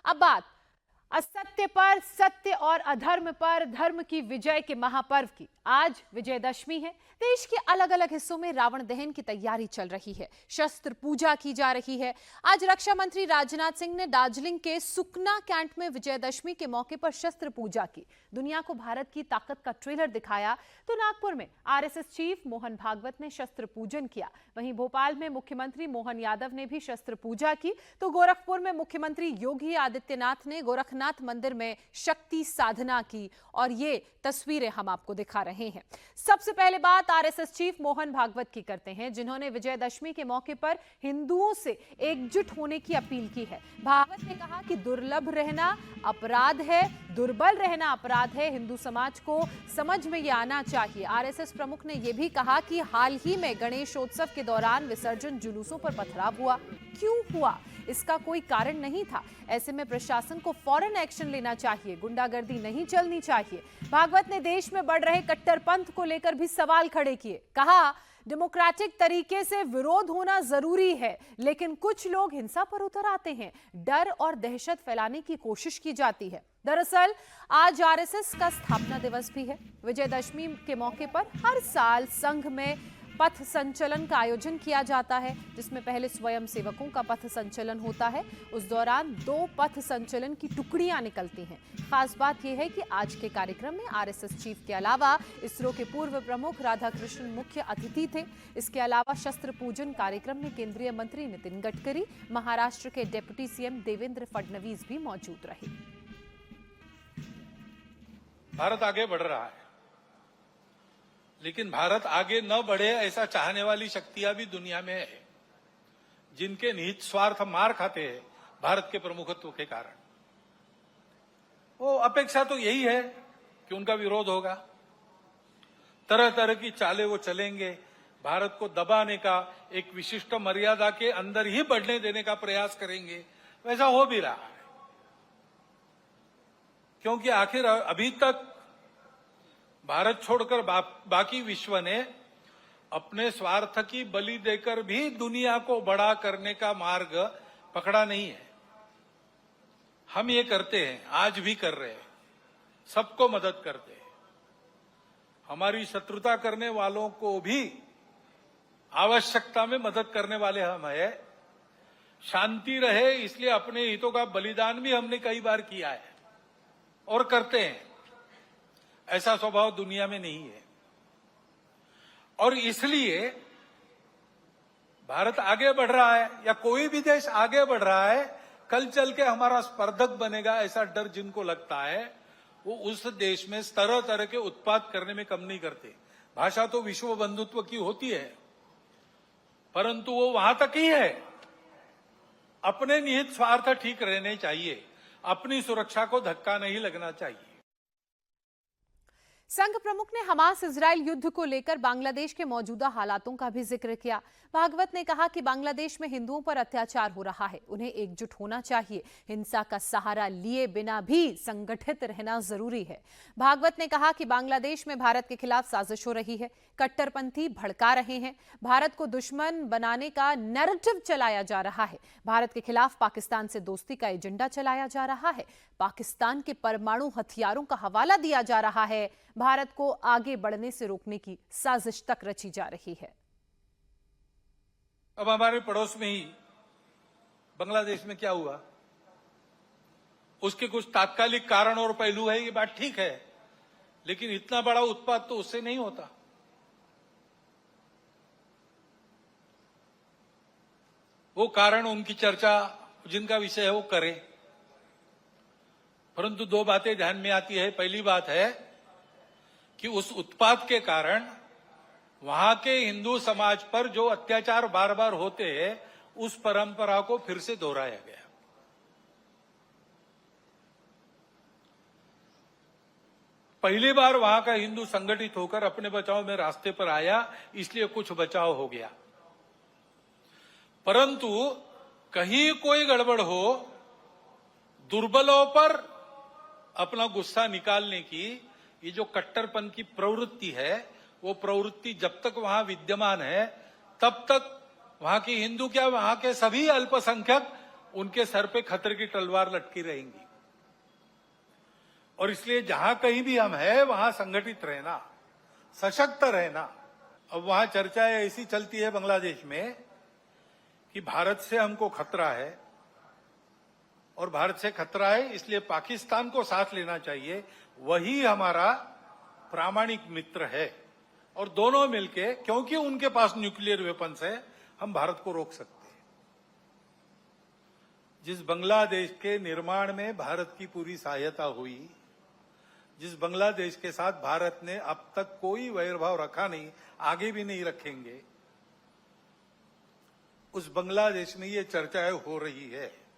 अब बात असत्य पर सत्य और अधर्म पर धर्म की विजय के महापर्व की। आज विजयदशमी है। देश के अलग अलग हिस्सों में रावण दहन की तैयारी चल रही है, शस्त्र पूजा की जा रही है। आज रक्षा मंत्री राजनाथ सिंह ने दार्जिलिंग के सुकना कैंट में विजयदशमी के मौके पर शस्त्र पूजा की, दुनिया को भारत की ताकत का ट्रेलर दिखाया। तो नागपुर में आरएसएस चीफ मोहन भागवत ने शस्त्र पूजन किया। वहीं भोपाल में मुख्यमंत्री मोहन यादव ने भी शस्त्र पूजा की। तो गोरखपुर में मुख्यमंत्री योगी आदित्यनाथ ने गोरखनाथ मंदिर में शक्ति साधना की और ये तस्वीरें हम आपको दिखा रहे हैं। सबसे पहले बात आरएसएस चीफ मोहन भागवत की करते हैं, जिन्होंने विजयदशमी के मौके पर हिंदुओं से एकजुट होने की अपील की है। भागवत ने कहा कि दुर्लभ रहना अपराध है, दुर्बल रहना अपराध है। हिंदू समाज को समझ में यह आना चाहिए। आरएसएस प्रमुख ने यह भी कहा कि हाल ही में गणेशोत्सव के दौरान विसर्जन जुलूसों पर पथराव हुआ। क्यों हुआ, इसका कोई कारण नहीं था। ऐसे में प्रशासन को फौरन एक्शन लेना चाहिए, गुंडागर्दी नहीं चलनी चाहिए। भागवत ने देश में बढ़ रहे कट्टरपंथ को लेकर भी सवाल खड़े किए। कहा, डेमोक्रेटिक तरीके से विरोध होना जरूरी है, लेकिन कुछ लोग हिंसा पर उतर आते हैं, डर और दहशत फैलाने की कोशिश की जाती है। दरअसल आज आरएसएस का स्थापना दिवस भी है। विजयदशमी के मौके पर हर साल संघ में पथ संचलन का आयोजन किया जाता है, जिसमें पहले स्वयं सेवकों का पथ संचलन होता है। उस दौरान 2 पथ संचलन की टुकड़ियां निकलती हैं। खास बात यह है कि आज के कार्यक्रम में आरएसएस चीफ के अलावा इसरो के पूर्व प्रमुख राधाकृष्णन मुख्य अतिथि थे। इसके अलावा शस्त्र पूजन कार्यक्रम में केंद्रीय मंत्री नितिन गडकरी, महाराष्ट्र के डिप्टी सीएम देवेंद्र फडणवीस भी मौजूद रहे। भारत आगे बढ़ रहा है, लेकिन भारत आगे न बढ़े ऐसा चाहने वाली शक्तियां भी दुनिया में है, जिनके निहित स्वार्थ मार खाते हैं भारत के प्रमुखत्व के कारण। वो अपेक्षा तो यही है कि उनका विरोध होगा, तरह तरह की चालें वो चलेंगे, भारत को दबाने का, एक विशिष्ट मर्यादा के अंदर ही बढ़ने देने का प्रयास करेंगे। वैसा हो भी रहा है, क्योंकि आखिर अभी तक भारत छोड़कर बाकी विश्व ने अपने स्वार्थ की बलि देकर भी दुनिया को बड़ा करने का मार्ग पकड़ा नहीं है। हम ये करते हैं, आज भी कर रहे हैं, सबको मदद करते हैं। हमारी शत्रुता करने वालों को भी आवश्यकता में मदद करने वाले हम हैं। शांति रहे इसलिए अपने हितों का बलिदान भी हमने कई बार किया है और करते हैं। ऐसा स्वभाव दुनिया में नहीं है, और इसलिए भारत आगे बढ़ रहा है या कोई भी देश आगे बढ़ रहा है, कल चल के हमारा स्पर्धक बनेगा ऐसा डर जिनको लगता है, वो उस देश में तरह तरह के उत्पाद करने में कम नहीं करते। भाषा तो विश्व बंधुत्व की होती है, परंतु वो वहां तक ही है। अपने निहित स्वार्थ ठीक रहने चाहिए, अपनी सुरक्षा को धक्का नहीं लगना चाहिए। संघ प्रमुख ने हमास इजरायल युद्ध को लेकर बांग्लादेश के मौजूदा हालातों का भी जिक्र किया। भागवत ने कहा कि बांग्लादेश में हिंदुओं पर अत्याचार हो रहा है, उन्हें एकजुट होना चाहिए। हिंसा का सहारा लिए बिना भी संगठित रहना जरूरी है। भागवत ने कहा कि बांग्लादेश में भारत के खिलाफ साजिश हो रही है, कट्टरपंथी भड़का रहे हैं, भारत को दुश्मन बनाने का नैरेटिव चलाया जा रहा है, भारत के खिलाफ पाकिस्तान से दोस्ती का एजेंडा चलाया जा रहा है, पाकिस्तान के परमाणु हथियारों का हवाला दिया जा रहा है, भारत को आगे बढ़ने से रोकने की साजिश तक रची जा रही है। अब हमारे पड़ोस में ही बांग्लादेश में क्या हुआ, उसके कुछ तात्कालिक कारण और पहलू है, ये बात ठीक है, लेकिन इतना बड़ा उत्पाद तो उससे नहीं होता। वो कारण, उनकी चर्चा जिनका विषय है वो करें, परंतु 2 बातें ध्यान में आती है। पहली बात है कि उस उत्पाद के कारण वहां के हिंदू समाज पर जो अत्याचार बार बार होते हैं, उस परंपरा को फिर से दोहराया गया। पहली बार वहां का हिंदू संगठित होकर अपने बचाव में रास्ते पर आया, इसलिए कुछ बचाव हो गया, परंतु कहीं कोई गड़बड़ हो, दुर्बलों पर अपना गुस्सा निकालने की ये जो कट्टरपन की प्रवृत्ति है, वो प्रवृत्ति जब तक वहां विद्यमान है, तब तक वहां के हिंदू क्या, वहां के सभी अल्पसंख्यक उनके सर पे खतरे की तलवार लटकी रहेंगी। और इसलिए जहां कहीं भी हम हैं वहां संगठित रहना, सशक्त रहना। अब वहां चर्चाएं ऐसी चलती है बांग्लादेश में कि भारत से हमको खतरा है और भारत से खतरा है इसलिए पाकिस्तान को साथ लेना चाहिए, वही हमारा प्रामाणिक मित्र है। और दोनों मिलके, क्योंकि उनके पास न्यूक्लियर वेपन्स है, हम भारत को रोक सकते हैं। जिस बांग्लादेश के निर्माण में भारत की पूरी सहायता हुई, जिस बांग्लादेश के साथ भारत ने अब तक कोई वैरभाव रखा नहीं, आगे भी नहीं रखेंगे, उस बांग्लादेश में ये चर्चाएं हो रही है।